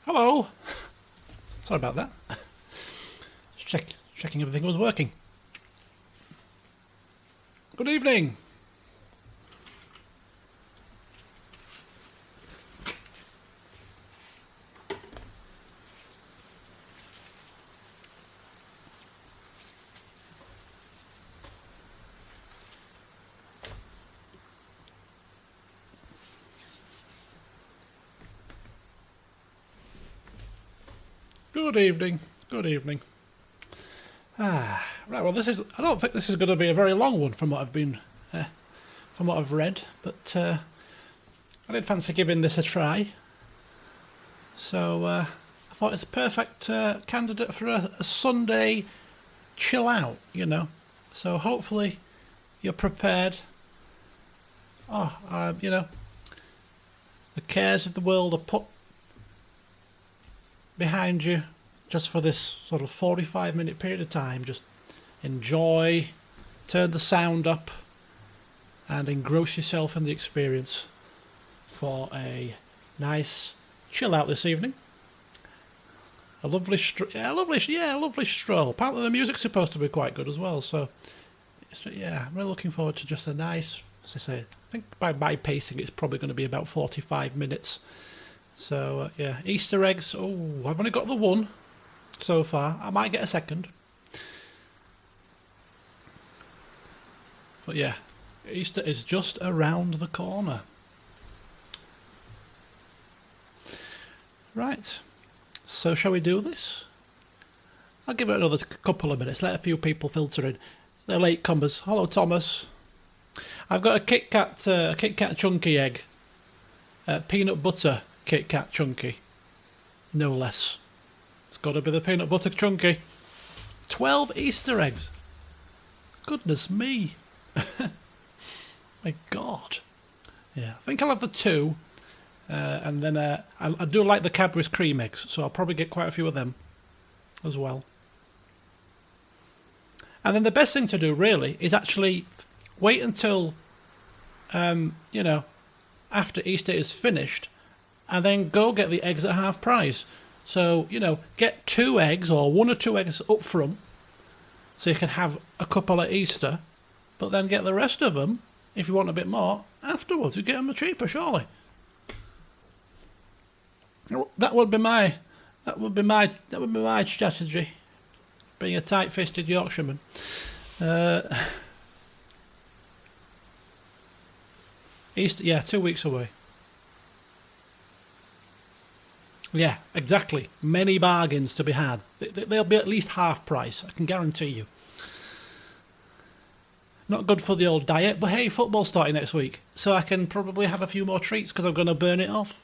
Hello. Sorry about that. Checking everything was working. Good evening. Good evening. Good evening. Right. Well, I don't think this is going to be a very long one from what I've read, but I did fancy giving this a try. So I thought it's a perfect candidate for a Sunday chill out. So hopefully you're prepared. The cares of the world are put behind you just for this sort of 45-minute period of time. Just enjoy, turn the sound up, and engross yourself in the experience for a nice chill out this evening. A lovely stroll. Apparently the music's supposed to be quite good as well, so I'm really looking forward to just a nice, as I say, I think by my pacing it's probably going to be about 45 minutes. So, Easter eggs. Oh, I've only got the one so far. I might get a second. But yeah, Easter is just around the corner. Right. So, shall we do this? I'll give it another couple of minutes. Let a few people filter in. They're latecomers. Hello, Thomas. I've got a Kit Kat chunky egg. Peanut butter Kit Kat chunky, no less. It's got to be the peanut butter chunky. 12 Easter eggs. Goodness me. My God. Yeah, I think I'll have the two, and then I do like the Cadbury's cream eggs, so I'll probably get quite a few of them as well. And then the best thing to do really is actually wait until after Easter is finished, and then go get the eggs at half price. So, get 2 eggs or 1 or 2 eggs up front, so you can have a couple at Easter, but then get the rest of them, if you want a bit more, afterwards. You get them cheaper, surely. That would be my strategy, being a tight-fisted Yorkshireman. Easter, 2 weeks away. Yeah, exactly. Many bargains to be had. They'll be at least half price, I can guarantee you. Not good for the old diet, but hey, football's starting next week, so I can probably have a few more treats because I'm going to burn it off.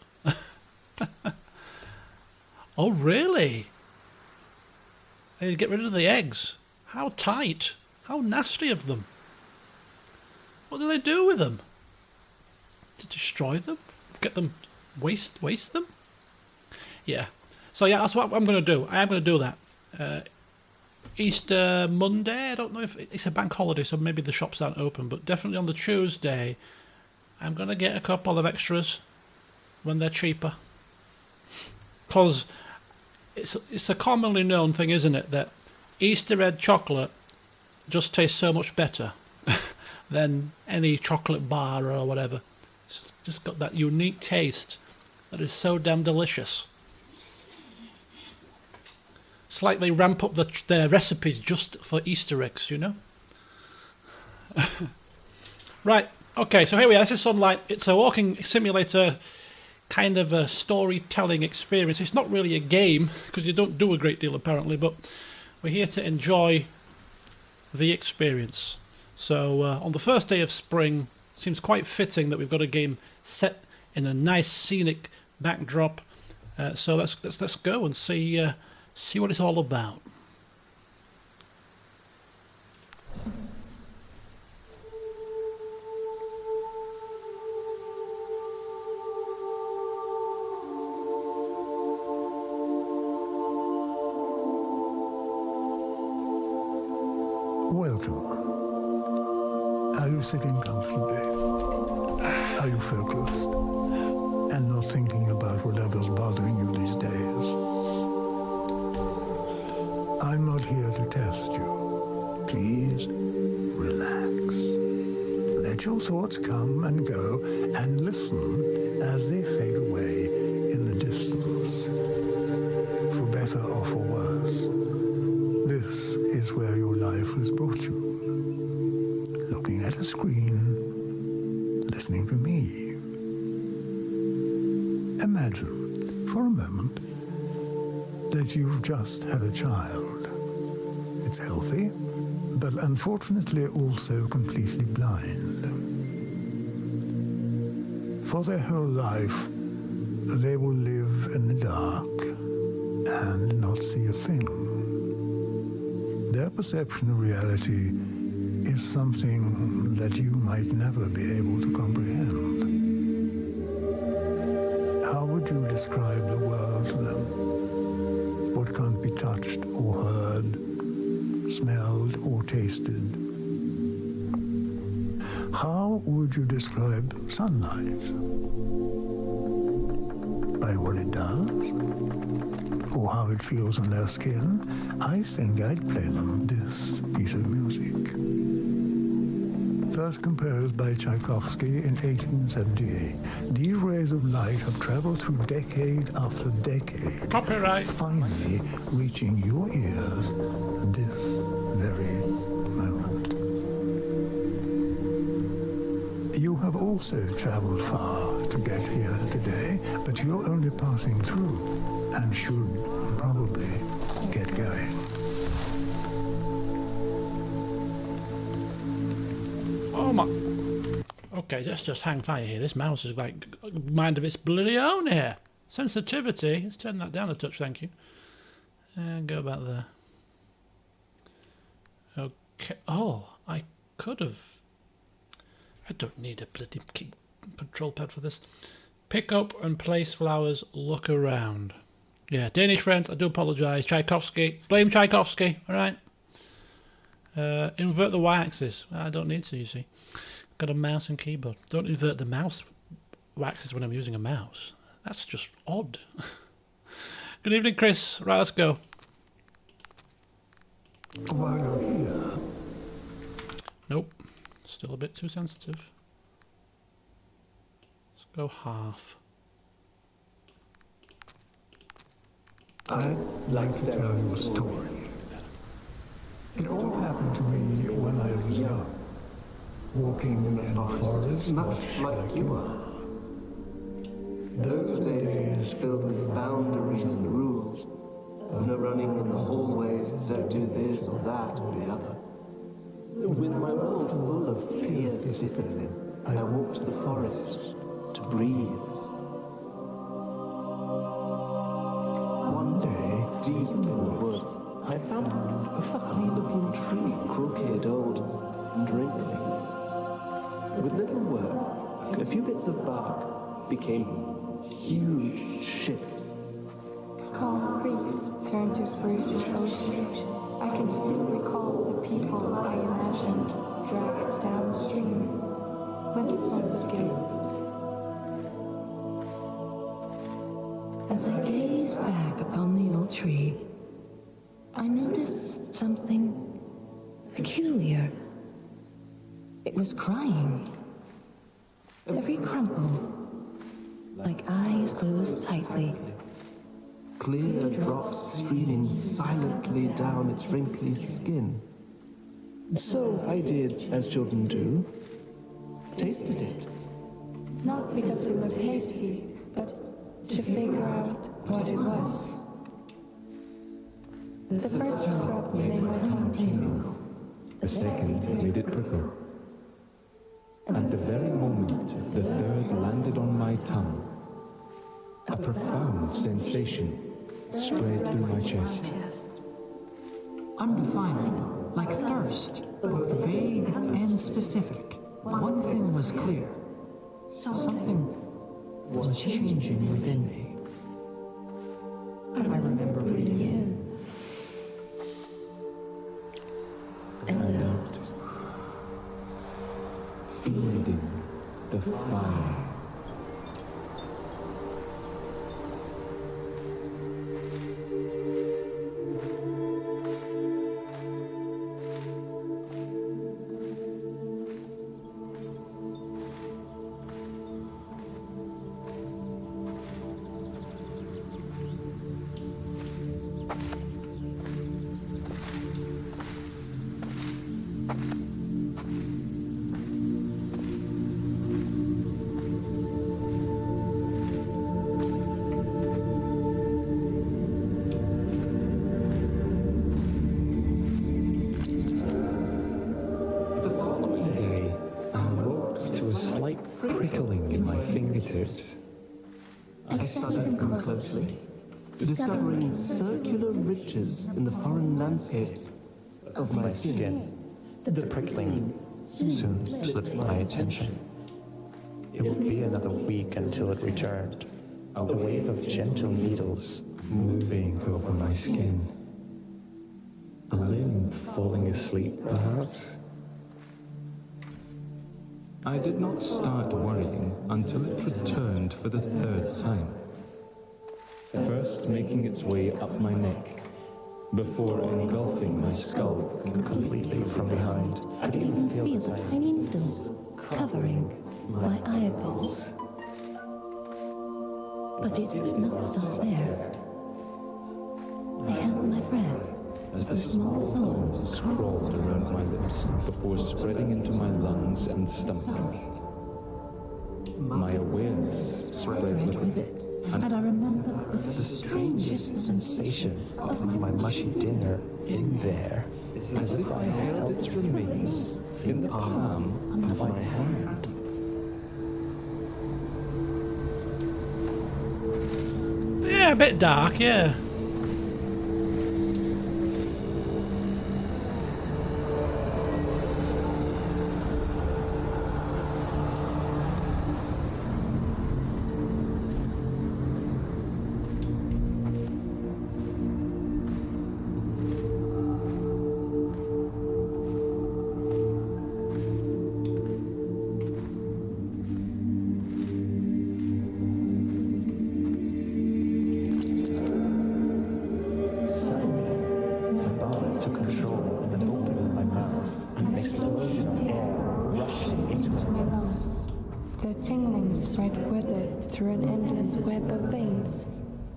Oh, really? They get rid of the eggs. How tight. How nasty of them. What do they do with them? To destroy them? Get them... waste them? Yeah. So yeah, that's what I'm going to do. I am going to do that. Easter Monday, I don't know if it's a bank holiday, so maybe the shops aren't open, but definitely on the Tuesday, I'm going to get a couple of extras when they're cheaper. Because it's a commonly known thing, isn't it, that Easter egg chocolate just tastes so much better than any chocolate bar or whatever. It's just got that unique taste that is so damn delicious. It's like they ramp up their recipes just for Easter eggs, Right, okay, so here we are. This is Sunlight. It's a walking simulator, kind of a storytelling experience. It's not really a game, because you don't do a great deal apparently, but we're here to enjoy the experience. So on the first day of spring, it seems quite fitting that we've got a game set in a nice scenic backdrop. So let's go and see what it's all about. Welcome. Are you sitting comfortably? Are you focused? and not thinking about whatever's bothering you these days. I'm not here to test you. Please, relax. Let your thoughts come and go and listen as they fade away in the distance. For better or for worse, this is where your life has brought you. Looking at a screen, listening to me. Imagine, for a moment, that you've just had a child. It's healthy, but unfortunately also completely blind. For their whole life, they will live in the dark and not see a thing. Their perception of reality is something that you might never be able to comprehend. How would you describe the world to them? What can't be touched or heard, smelled or tasted? How would you describe sunlight? By what it does? Or how it feels on their skin? I think I'd play them this piece of music. First composed by Tchaikovsky in 1878, these rays of light have traveled through decade after decade, Copyright. finally reaching your ears this very moment. You have also traveled far to get here today, but you're only passing through and should probably get going. Oh my... Okay, let's just hang fire here. This mouse is like a mind of its bloody own here. Sensitivity. Let's turn that down a touch, thank you. And go back there. Okay. Oh, I could have... I don't need a bloody control pad for this. Pick up and place flowers, look around. Yeah, Danish friends, I do apologise. Tchaikovsky. Blame Tchaikovsky, alright? Invert the y-axis. I don't need to, you see. Got a mouse and keyboard. Don't invert the mouse y-axis when I'm using a mouse. That's just odd. Good evening, Chris. Right, let's go. While you're here, Nope. Still a bit too sensitive. Let's go half. I'd like to tell you a story. It all happened to me when I was young, walking in a forest much like you are. Those days filled with boundaries and rules, of no running in the hallways, don't do this or that or the other. With my world full of fierce discipline, I walked the forest to breathe. One day, deep in the woods, I found a funny-looking tree, crooked, old, and wrinkly. With little work, a few bits of bark became huge ships. Calm creeks turned to ferocious oceans. I can still recall the people I imagined dragged downstream with a sense of guilt. As I gazed back upon the old tree, I noticed something peculiar. It was crying. Every crumple, like eyes closed tightly. Clear drops streaming silently down its wrinkly skin. So I did as children do, tasted it. Not because it looked tasty, but to figure out what it was. The first drop made my tongue tingle. The second made it prickle. At the very moment the third landed on my tongue, a profound sensation spread through my chest. Undefined, like thirst, both vague and specific. One thing was clear. Something was changing within me. I remember breathing in And out, feeding the fire. prickling in my fingertips. I studied them closely, discovering circular ridges in the foreign landscapes of my skin. The prickling soon slipped my attention. It would be another week until it returned. A wave of gentle needles Moving over my skin. A limb falling asleep, perhaps? I did not start worrying until it returned for the third time. First making its way up my neck, before engulfing my skull completely from behind. I could even feel the tiny needles covering my eyeballs. But it did not stop there. I held my breath as the small thorns crawled around my lips before spreading into my lungs and stomach. My awareness spread with it, And I remember the strangest sensation Of my mushy dinner in there. as if I held its remains in the palm of my hand. Yeah, a bit dark, yeah. Suddenly, my body took control and opened my mouth. An explosion of air rushing into into my my lungs. lungs. The tingling spread with it through an endless web of veins.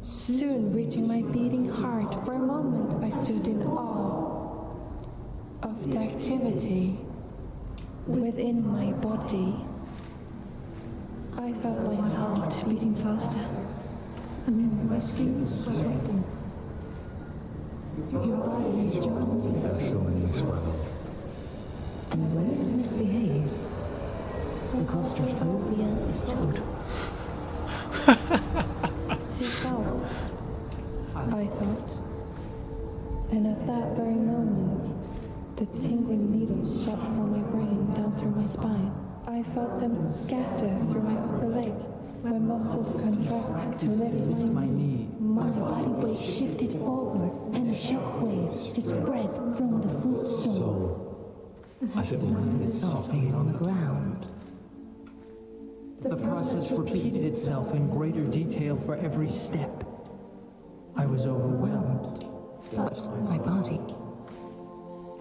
Soon reaching my beating heart, for a moment I stood in awe of the activity within my body. I felt my heart beating faster, and my skin was sweating. Your body is your only So in this world, and when it misbehaves, the claustrophobia is total. Sit down, I thought. And at that very moment, the tingling needles shot from my brain down through my spine. I felt them scatter through my upper leg. My muscles contracted to lift my knee. My body weight shifted forward, and a shock wave spread from the foot sole as it landed softly on the ground. The process repeated itself in greater detail for every step. I was overwhelmed, but my body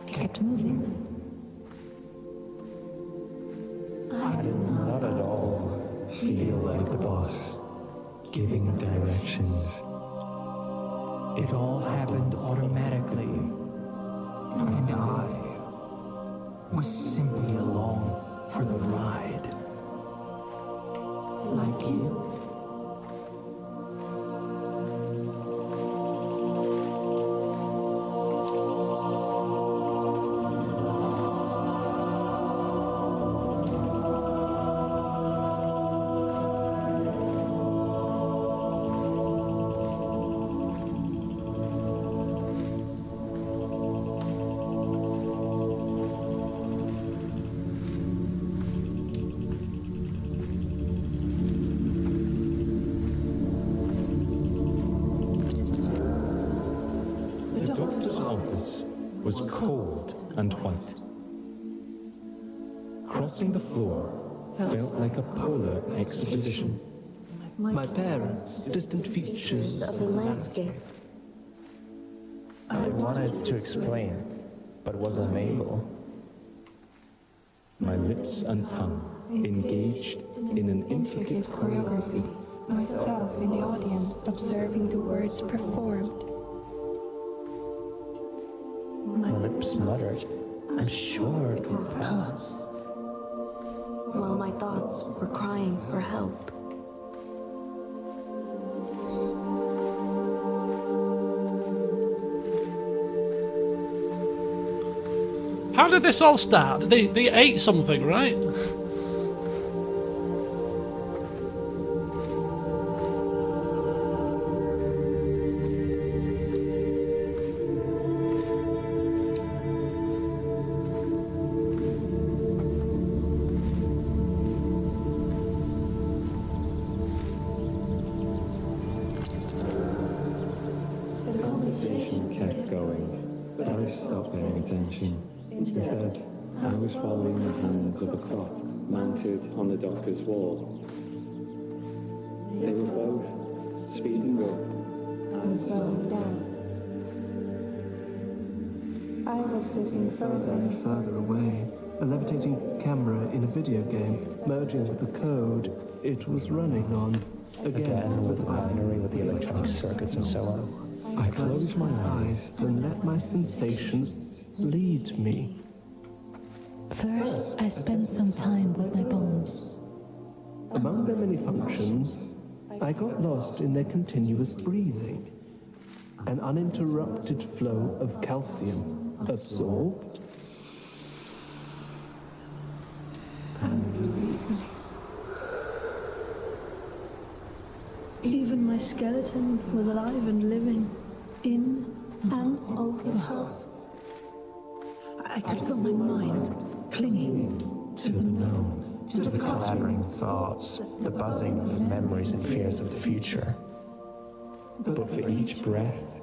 kept moving. I did not at all feel like the boss, giving directions. It all happened automatically, and I was simply along for the ride. Like you. The doctor's office was cold and white. Crossing the floor felt like a polar expedition. my parents, distant features Of the landscape. I wanted to explain, but wasn't able. My lips and tongue engaged in an Intricate choreography. Myself in the audience, observing the words performed. My lips muttered, I'm sure it will pass. While my thoughts were crying for help. How did this all start? They ate something, right? I stopped paying attention. Instead, I was following the hands of a clock mounted on the doctor's wall. They were both speeding up. And slowing down. I was slipping further And further away, a levitating camera in a video game, merging with the code it was running on. Again with the binary, with the electronic circuits and so on. I closed my eyes and let my sensations lead me. First, I spent some time with my bones. Among their many functions, I got lost in their continuous breathing. An uninterrupted flow of calcium absorbed and released. Even my skeleton was alive and living, in and of itself. I could feel my mind clinging to the known, To the clattering thoughts, the buzzing of memories and fears of the future. But for each breath,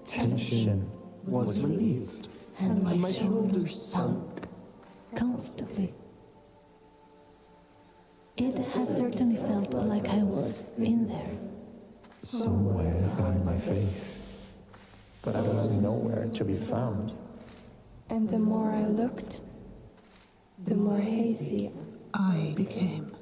tension was released, And my shoulders sunk comfortably. It has certainly felt like I was in there. somewhere behind my face. But I was nowhere to be found. And the more I looked, the more hazy I became.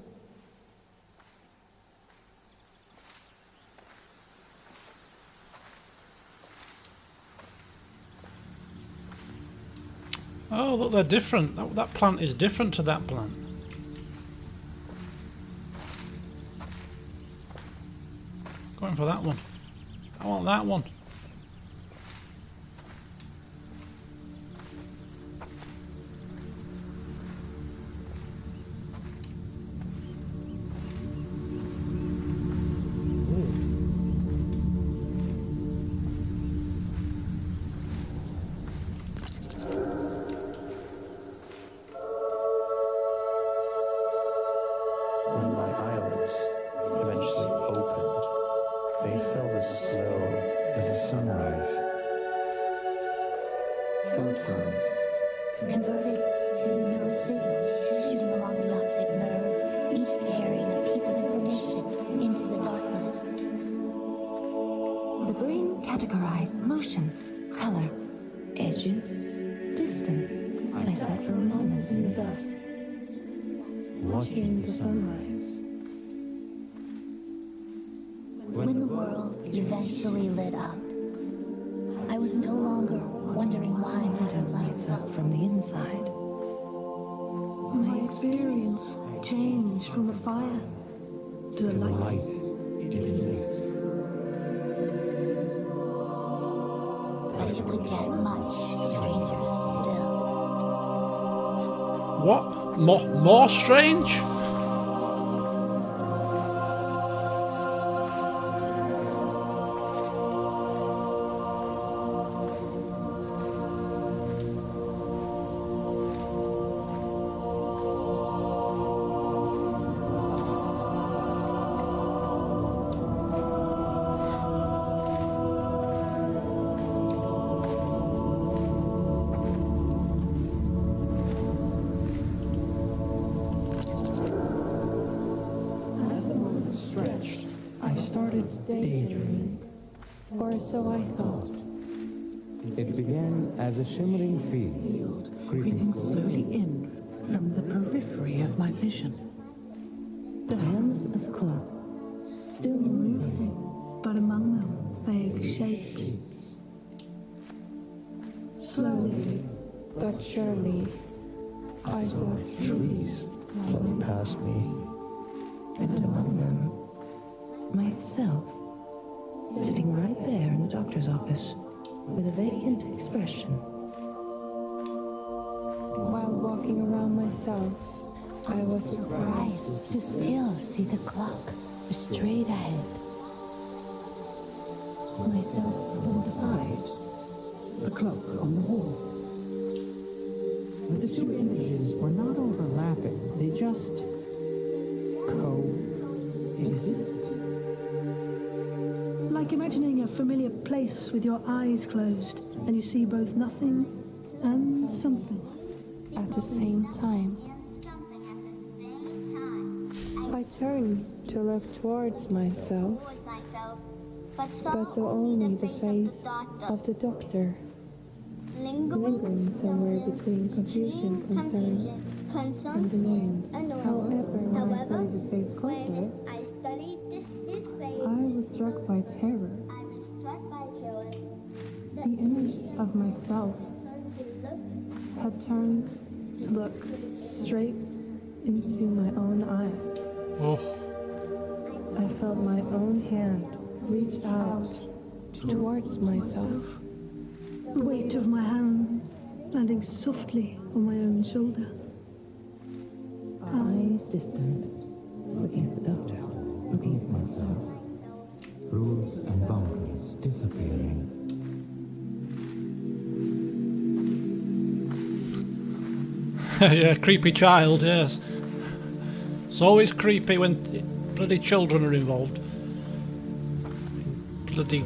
Oh, look, they're different. That plant is different to that plant. Going for that one. I want that one. When my eyelids eventually opened, they felt as slow As a sunrise, Photons converted to neural signals shooting along the optic nerve, each carrying a piece of information into the darkness. The brain categorized motion, color, edges, distance. I sat for a moment in the dusk, watching the sunrise. When the world eventually lit up, I was no longer wondering why matter lights up from the inside. My experience changed from the fire to the light. it emits. But it would get much stranger still. What? More strange? As the moment stretched, I started daydreaming. or so I thought. It began as a shimmering field, Creeping slowly in from the periphery of my vision. The hands of the clock, still moving, but among them vague shapes. Slowly, But surely, I saw trees floating past me. And among them, myself, sitting right there in the doctor's office, with a vacant expression. while walking around myself, I was surprised. To still see the clock straight ahead. Myself pulled aside. The clock on the wall. The two images were not overlapping, they just coexisted. like like imagining a familiar place with your eyes closed and you see both nothing and something at the same time. I turn to look towards myself, but saw only the face of the doctor, lingering somewhere between confusion, concern, and annoyance. However, when I studied his face closer, I was struck by terror. The image of myself had turned to look straight into my own eyes. Oh. I felt my own hand reach out towards myself. The weight of my hand landing softly on my own shoulder. Eyes distant, looking at the doctor, looking at myself. Rules and boundaries disappearing. Yeah, creepy child, yes. It's always creepy when bloody children are involved. Bloody...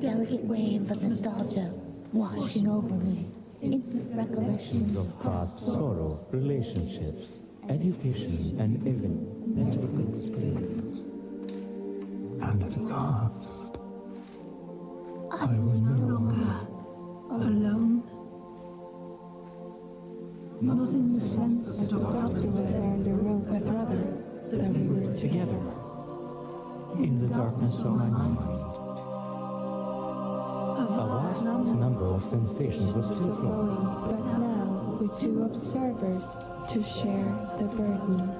Delicate wave of nostalgia washing over me. Instant recollections of past sorrow, relationships, education, and even medical experience. And at last, I was no longer alone. Not in the sense that The doctor was there in the room, but rather that we were together. In the darkness of my mind, a vast number of sensations were still flowing. But now, with two observers to share the burden.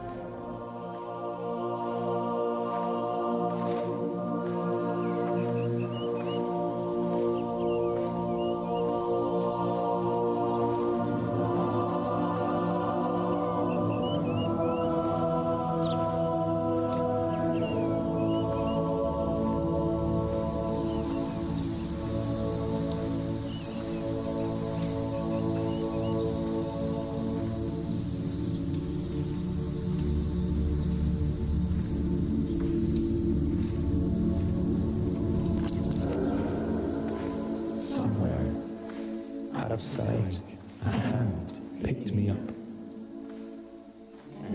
Out of sight, A hand picked me up.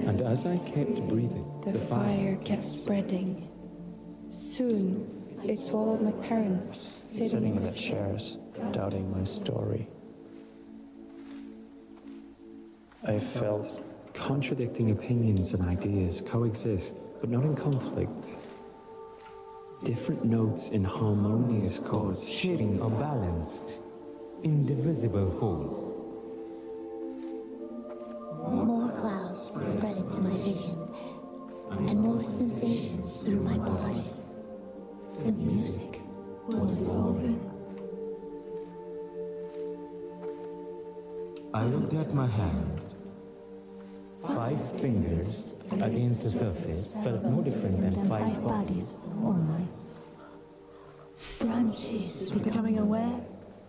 And as I kept breathing, The fire kept spreading. Soon, it swallowed my parents, sitting in the chairs, doubting my story. I felt contradicting opinions and ideas coexist, but not in conflict. Different notes in harmonious chords shaping a balanced, indivisible whole. More clouds spread into my vision, and more sensations through my body. The music was evolving. I looked at my hand. 5 fingers against the surface felt no different than 5 bodies. Or minds. Branches becoming aware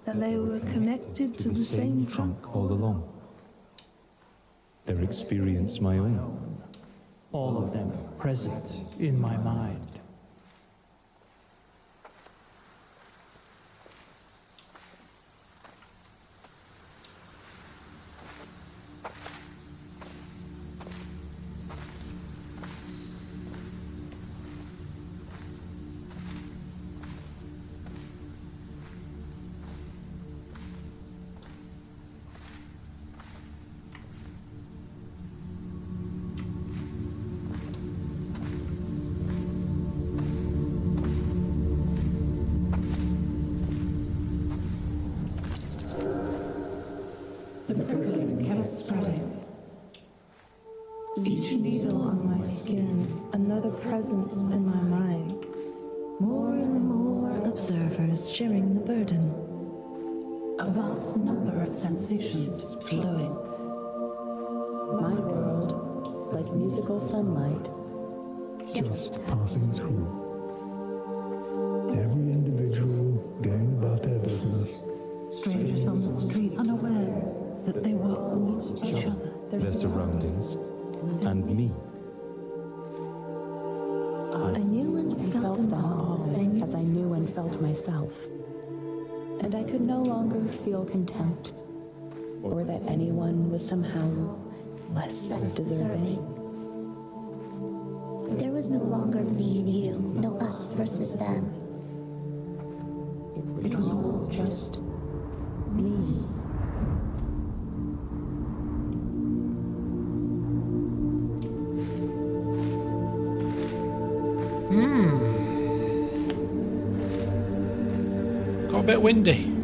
that they were connected to the same trunk. all along. Their experience my own. All of them present in my mind. The burden kept spreading. Each needle on my skin, another presence in my mind. More and more observers sharing the burden. A vast number of sensations flowing. My world, like musical sunlight, just passing through. Every individual going about their business. Strangers on the street, unaware that they were all each other. Their surroundings, and me. I knew and felt them all as I knew and felt myself. And I could no longer feel contempt, or that anyone was somehow less deserving. There was no longer me and you, no us versus them. It was all just me. Got a bit windy.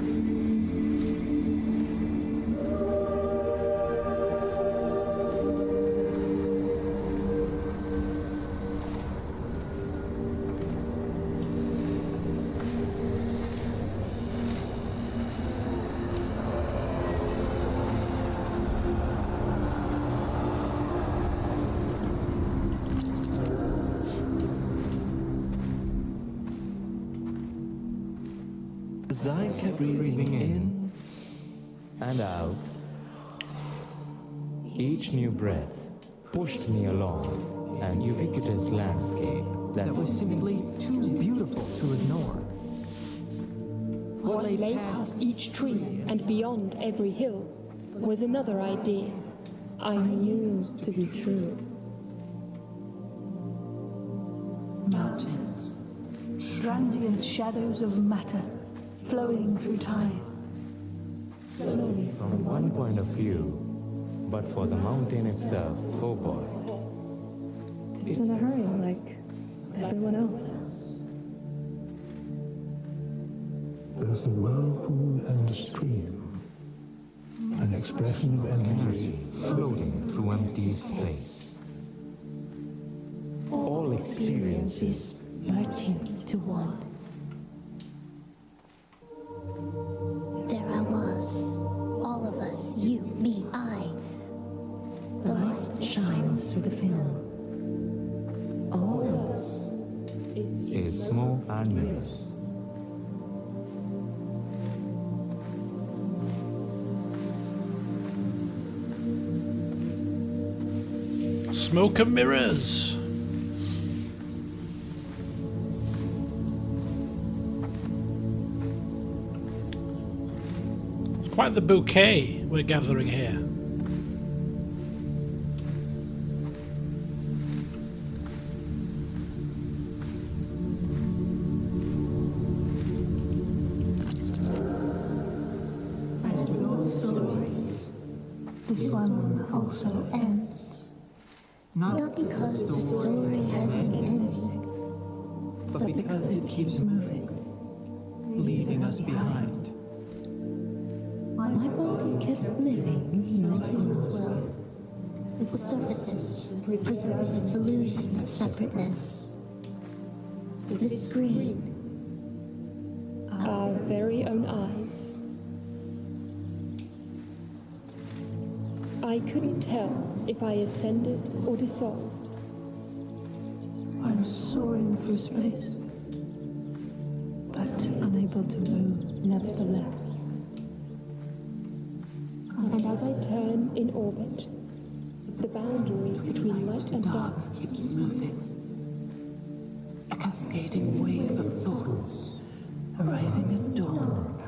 As I kept breathing in And out. Each new breath pushed me along an ubiquitous landscape That was simply too beautiful to ignore. What lay past each tree and beyond every hill was another idea I knew to be true. Mountains, transient shadows of matter flowing through time. slowly from one point of view, but for the mountain itself, oh boy. It's in a hurry like everyone else. There's the whirlpool and the stream, an expression of energy. Floating through empty space. All experiences Merging to one. There I was. All of us. You, me, I. The light shines through the film. All else is smoke and mist. Smoke and mirrors. It's quite the bouquet we're gathering here. As with all stories, this one also ends. Not because the story has an ending. But because it keeps moving, leaving us behind. My body kept living like yours will. With the surfaces preserving its illusion of separateness. This screen, Our very own eyes. I couldn't tell if I ascended or dissolved. I'm soaring through space, but unable to move nevertheless. And as I turn in orbit, the boundary between light and dark keeps moving. A cascading wave of thoughts arriving at dawn,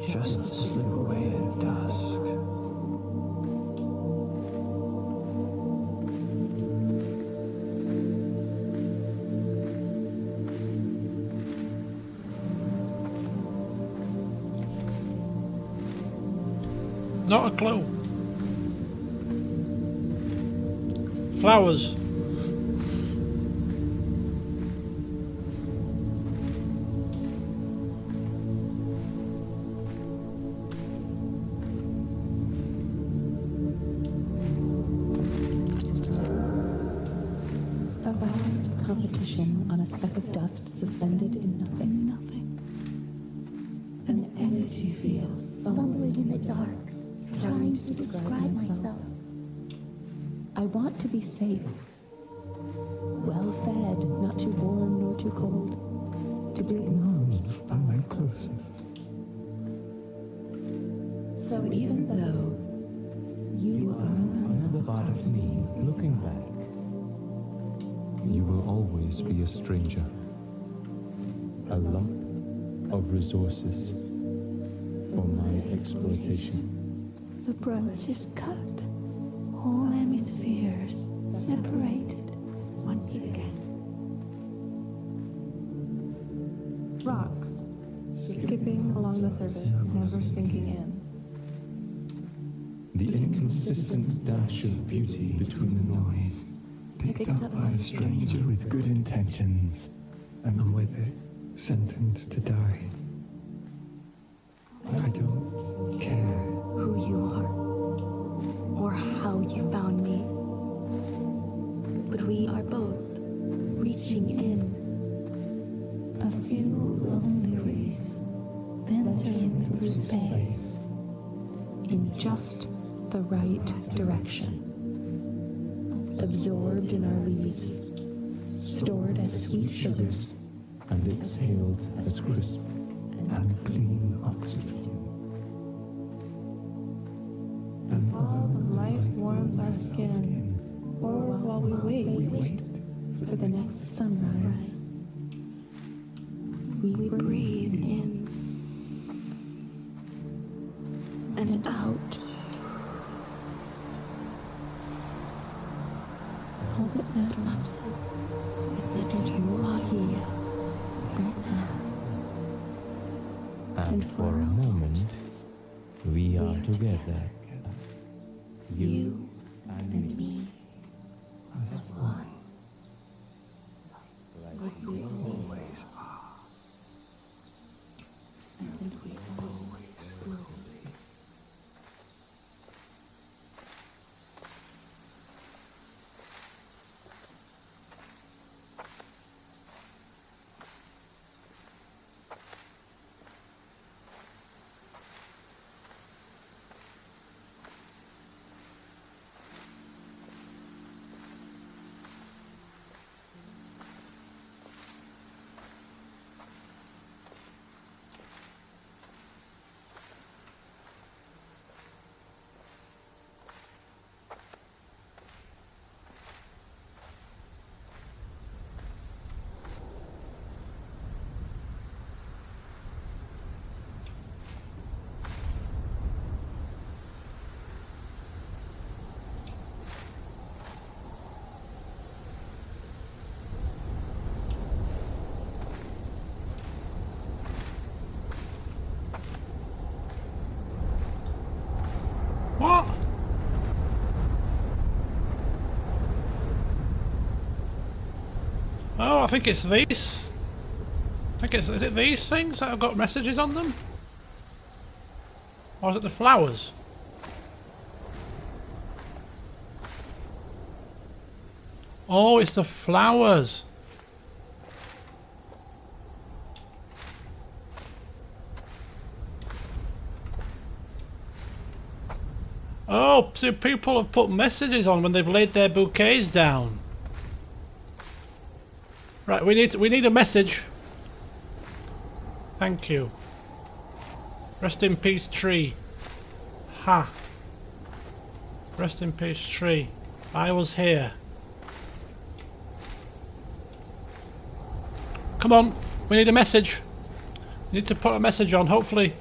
just to slip away at dusk. Not a clue. Flowers. a round competition on a speck of dust suspended in nothing. An energy field. fumbling in the dark, trying to describe myself. I want to be safe. Well fed, not too warm nor too cold. To be acknowledged by my closest. So even though you are Another part of me looking back. You will always be a stranger. A lump of resources for my exploitation. The branch is cut. Whole hemispheres separated once again. Rocks, skipping along the surface, never sinking in. The inconsistent dash of beauty between the noise. Picked up by a stranger with good intentions, and with it, sentenced to die. I don't care who you are or how you found me. But we are both reaching in. A few lonely rays venturing through space in just the right direction. Absorbed in our leaves, stored as sweet sugars, and exhaled as crisp and clean oxygen. And while the light warms our skin, or while we wait for the next sunrise, we breathe in and out. All that matters is that you are here, right now. And for a moment, we are together. You and me. As one. like we always are. And we always will be. What? Oh, I think it's these. I think it's, is it these things that have got messages on them? Or is it the flowers? Oh, it's the flowers. Oh, so people have put messages on when they've laid their bouquets down. Right, we need a message. Thank you. Rest in peace, tree. Ha. Rest in peace, tree. I was here. Come on, we need a message. We need to put a message on. Hopefully,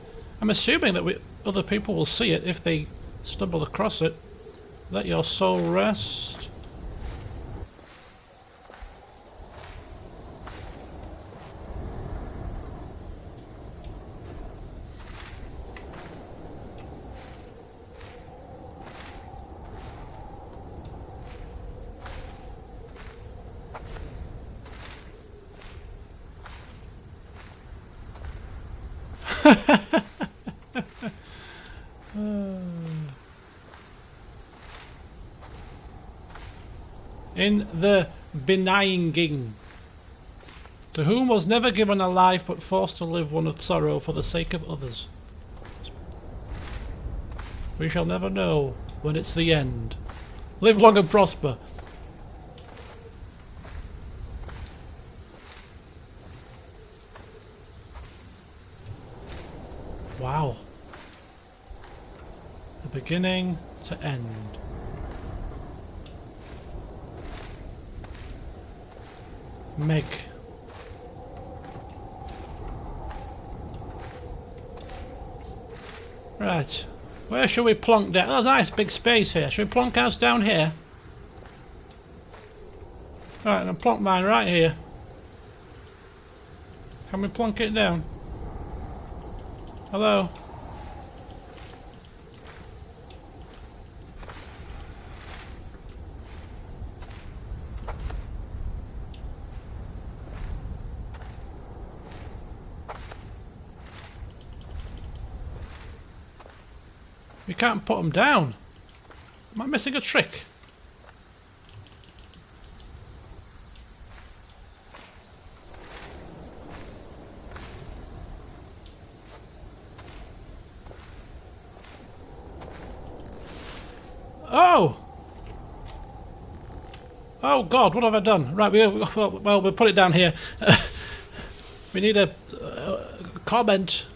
I'm assuming that other people will see it if they stumble across it. Let your soul rest. In the Beniging, to whom was never given a life but forced to live one of sorrow for the sake of others. We shall never know when it's the end, Live long and prosper. Wow. The beginning to end. Meg. Right. Where shall we plonk down? Oh, nice big space here. Should we plonk ours down here? Right, and plonk mine right here. Can we plonk it down? Hello? We can't put them down. Am I missing a trick? Oh! Oh God, what have I done? Right, well, we'll put it down here. We need a comment.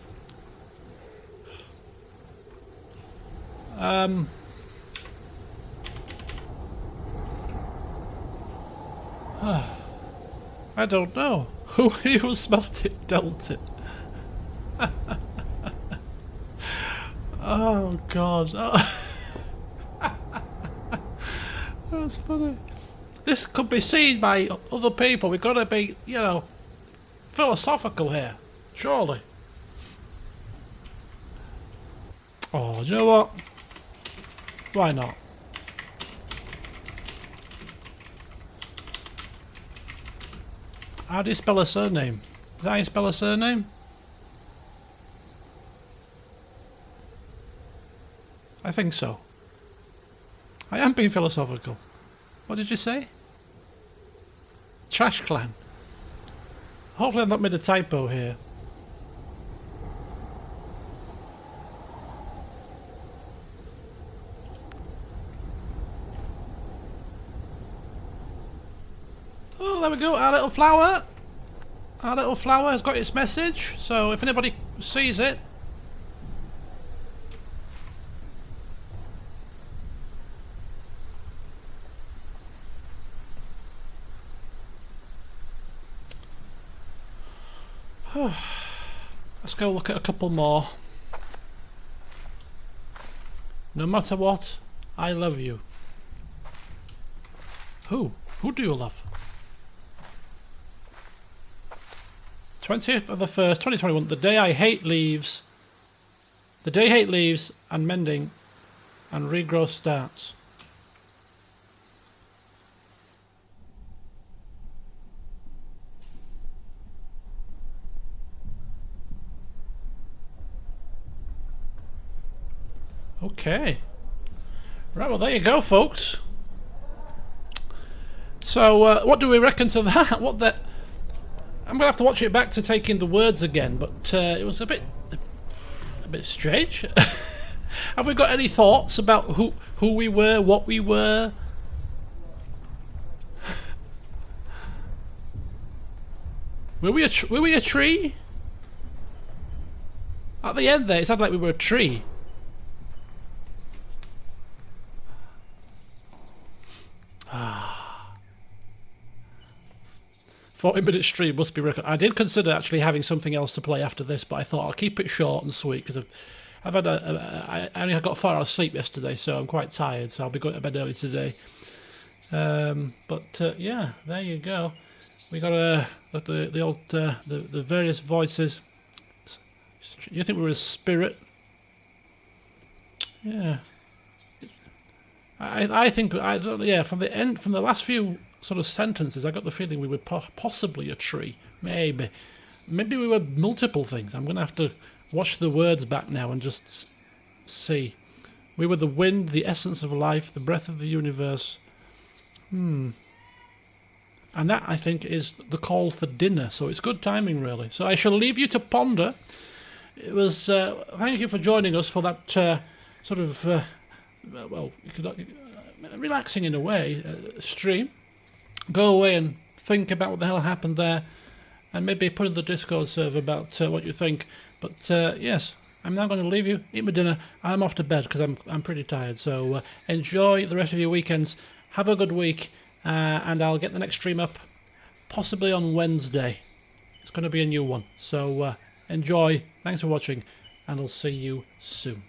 I don't know. Who smelt it, dealt it. Oh God. Oh. That's funny. This could be seen by other people. We've got to be, you know, philosophical here. Surely. Oh, do you know what? Why not? How do you spell a surname? Is that how you spell a surname? I think so. I am being philosophical. What did you say? Trash Clan. Hopefully I've not made a typo here. Oh, there we go, our little flower. Our little flower has got its message, so if anybody sees it. Let's go look at a couple more. No matter what, I love you. Who? Who do you love? 20th of the 1st, 2021. The day I hate leaves. The day hate leaves and mending and regrowth starts. Okay. Right, well there you go, folks. So, what do we reckon to that? What the... I'm going to have to watch it back to take in the words again, but it was a bit strange. Have we got any thoughts about who we were, what we were? Were we a tree? At the end there, it sounded like we were a tree. 40-minute stream must be recorded. I did consider actually having something else to play after this, but I thought I'll keep it short and sweet because I've had I only got 4 hours sleep yesterday, so I'm quite tired. So I'll be going to bed early today. Yeah, there you go. We got the old the various voices. You think we were a spirit? Yeah. I think yeah. From the last few sort of sentences, I got the feeling we were possibly a tree. Maybe we were multiple things. I'm going to have to watch the words back now and just see. We were the wind, the essence of life, the breath of the universe. And that, I think, is the call for dinner. So it's good timing, really. So I shall leave you to ponder. It was thank you for joining us for that sort of well, relaxing in a way stream. Go away and think about what the hell happened there, and maybe put in the Discord server about what you think. But yes, I'm now going to leave you, eat my dinner. I'm off to bed because I'm pretty tired. So enjoy the rest of your weekends. Have a good week, and I'll get the next stream up possibly on Wednesday. It's going to be a new one. So enjoy. Thanks for watching, and I'll see you soon.